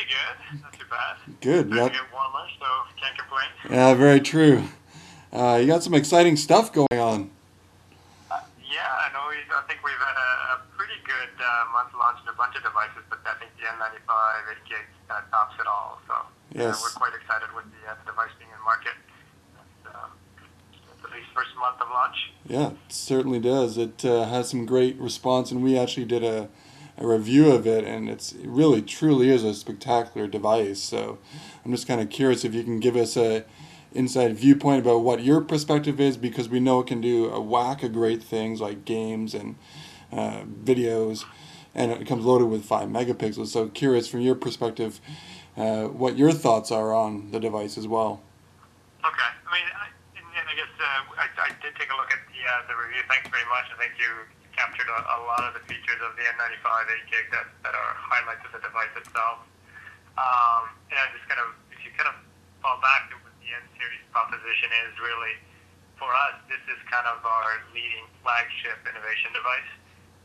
Pretty good. Not too bad. Good. Starting to get warmer, so can't complain. Yeah, very true. You got some exciting stuff going on. Yeah, I know. I think we've had a pretty good month launching a bunch of devices, but I think the N95 8 gig tops it all. So we're Yes. quite excited with the device being in market. And, it's at least first month of launch. Yeah, it certainly does. It has some great response, and we actually did a review of it, and it really truly is a spectacular device. So I'm just kind of curious if you can give us a inside viewpoint about what your perspective is, because we know it can do a whack of great things like games and videos, and it comes loaded with 5 megapixels. So curious from your perspective what your thoughts are on the device as well. Okay. I mean, and I guess I did take a look at the review. Thanks very much. I think you captured a lot of the features of the N95 8 gig that are highlights of the device itself. And I just kind of, if you kind of fall back to what the N series proposition is, really, for us, this is kind of our leading flagship innovation device.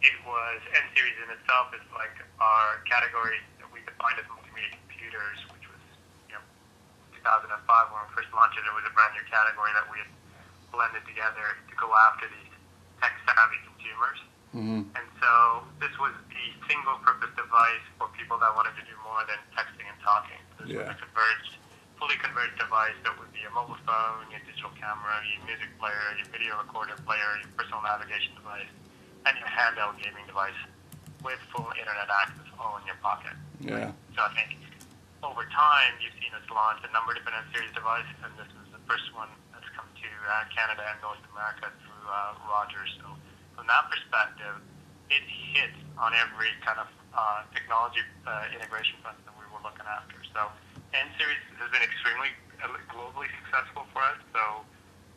It was, N series in itself is like our category that we defined as multimedia computers, which was, 2005 when we first launched it. It was a brand new category that we had blended together to go after these tech-savvy consumers. Mm-hmm. And so this was the single-purpose device for people that wanted to do more than texting and talking. This was Yeah. a fully converged device that would be a mobile phone, your digital camera, your music player, your video recorder player, your personal navigation device, and your handheld gaming device with full internet access all in your pocket. Yeah. So I think over time you've seen us launch a number of different N-series devices, and this is the first one that's come to Canada and North America through Rogers. So from that perspective, it hits on every kind of technology integration front that we were looking after. So N-series has been extremely globally successful for us. So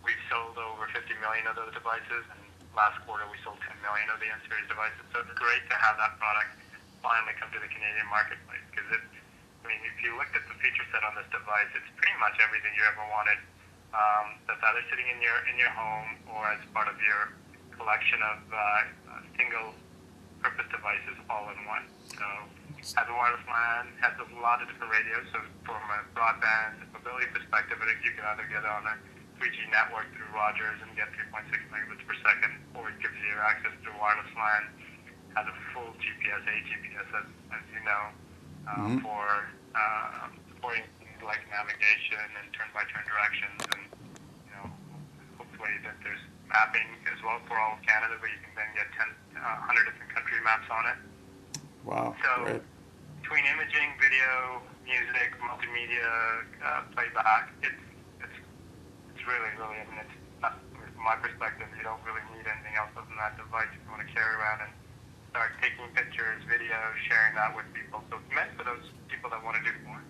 we've sold over 50 million of those devices, and last quarter we sold 10 million of the N-series devices. So it's great to have that product finally come to the Canadian marketplace, because if you looked at the feature set on this device, it's pretty much everything you ever wanted. That's either sitting in your home or as part of your collection of single purpose devices all in one. So has a wireless LAN, has a lot of different radios. So from a broadband mobility perspective, I think you can either get on a 3G network through Rogers and get 3.6 megabits per second, or it gives you access to wireless LAN, has a full GPS, AGPS, as you know, Mm-hmm. for supporting things like navigation and turn-by-turn directions, and hopefully that there's mapping as well for all of Canada, where you can then get 100 different country maps on it. Wow. So Great. between imaging, video, music, multimedia, playback, it's really, really. From my perspective, you don't really need anything else other than that device if you want to carry around and start taking pictures, videos, sharing that with people. So it's meant for those people that want to do more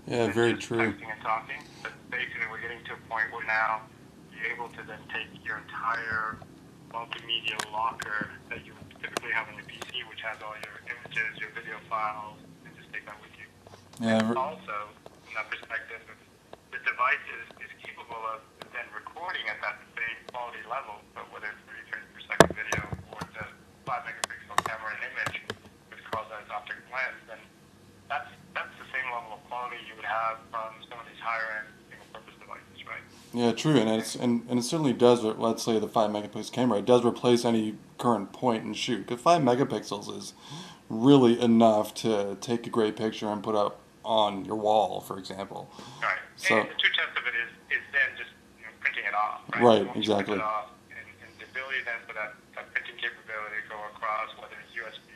Yeah, than very just true. texting and talking. But basically, we're getting to a point where now you're able to then take your entire multimedia locker that you typically have on your PC, which has all your images, your video files, and just take that with you. Yeah. Also, from that perspective, the device is capable of then recording at that same quality level, but whether it's 30 frames per second video or the 5 megapixel camera and image, which calls out optic lens, then that's the same level of quality you would have from some of these higher end single purpose devices, right? Yeah, true, and it certainly does. Let's say the 5 megapixel camera, it does replace any current point and shoot. Because 5 megapixels is really enough to take a great picture and put up on your wall, for example. Right. So And the true test of it is then just printing it off, right? right, Once you print exactly. it off, and the ability then for that printing capability to go across, whether it's USB,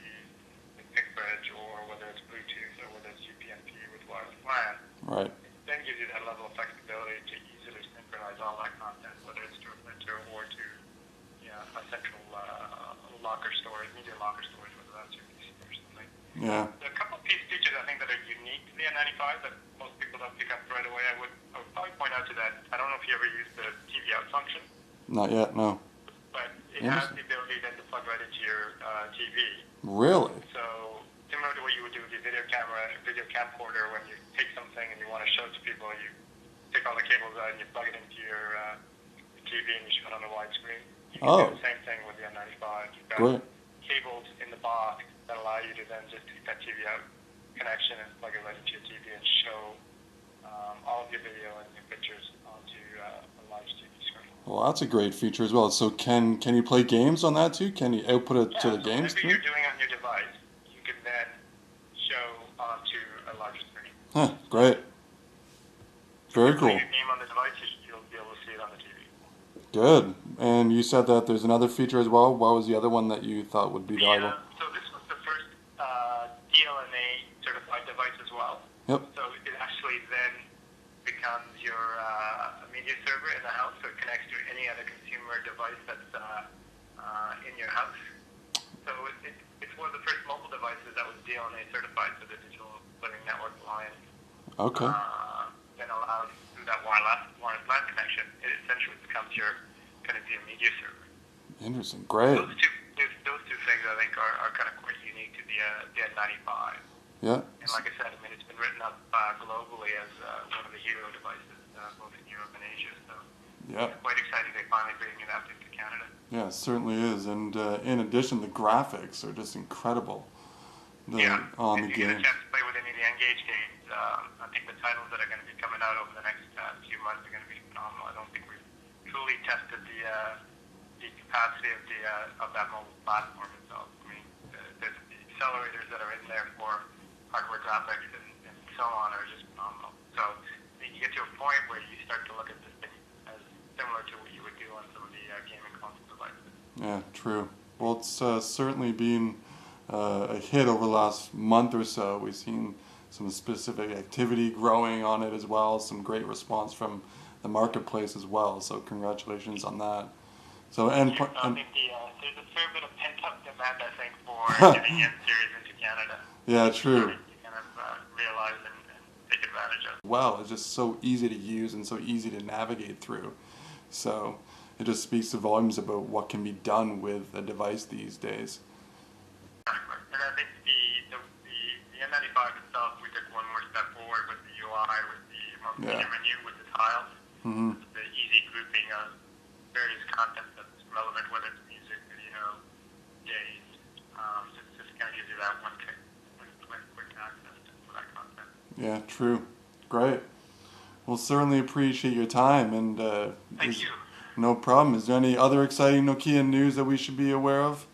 with PickBridge, or whether it's Bluetooth, or whether it's UPnP with wireless LAN, Right. it then gives you that level of flexibility to easily synchronize all that content, whether it's to a printer or to a central locker storage, media locker storage, whether that's your PC or something. Yeah. There are a couple of features I think that are unique to the N95 that most people don't pick up right away. I would probably point out to that. I don't know if you ever used the TV out function, Not yet. No. but it has the ability then to plug right into your TV. Really? So similar to what you would do with your video camera, video camcorder, when you take something and you want to show it to people, you take all the cables out and you plug it into your TV and you show it on the widescreen. You can do Oh, the same thing with the N95. You've got great. cables in the box that allow you to then just take that TV out, connection and plug it right into your TV and show all of your video and your pictures onto a large TV screen. Well, that's a great feature as well. So can you play games on that too? Can you output it to the So games whatever too? you're doing on your device, you can then show onto a larger screen. Huh, great. Very If you play cool. your game on the device, you'll be able to see it on the TV. Good. And you said that there's another feature as well. What was the other one that you thought would be valuable? So this was the first DLNA certified device as well. Yep. So it actually then becomes your media server in the house, so it connects to any other consumer device that's in your house. So it's one of the first mobile devices that was DLNA certified for the Digital Living Network Alliance. Okay. Then allows through that wireless LAN connection, it essentially becomes your kind of your media server. Interesting. Great. Those two things I think are kind of quite unique to the N95. Yeah. And like I said, I mean it's been written up globally as one of the hero devices, both in Europe and Asia. So Yeah. it's quite exciting they finally bringing it out into Canada. Yeah, it certainly is. And in addition, the graphics are just incredible. On If the you get a game. chance to play with any of the Engage games, I think the titles that are going to be coming out over the next few months are going to be phenomenal. I don't think we've truly tested the capacity of that mobile platform itself. I mean, the accelerators that are in there for hardware graphics and so on are just phenomenal. So you get to a point where you start to look at this thing as similar to what you would do on some of the gaming console devices. Yeah, true. Well, it's certainly been a hit over the last month or so. We've seen some specific activity growing on it as well, some great response from the marketplace as well. So congratulations on that. So I think there's a fair bit of pent-up demand, I think, for getting N series into Canada. Yeah, true. To kind of realize and take advantage of. Well, it's just so easy to use and so easy to navigate through. So it just speaks to volumes about what can be done with a device these days. And I think the N95 itself, we took one more step forward with the UI, with the multimedia menu, with the tiles, the easy grouping of various content that's relevant, whether it's music, video, days. Just kind of gives you that one quick access to that content. Yeah, true. Great. We'll certainly appreciate your time. And Thank you. No problem. Is there any other exciting Nokia news that we should be aware of?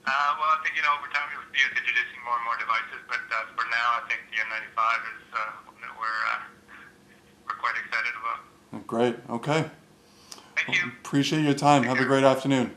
Well, I think, over time you'll see us introducing more and more devices, but for now, I think the N95 is one that we're quite excited about. Great. Okay. Thank you. Appreciate your time. Have a great afternoon.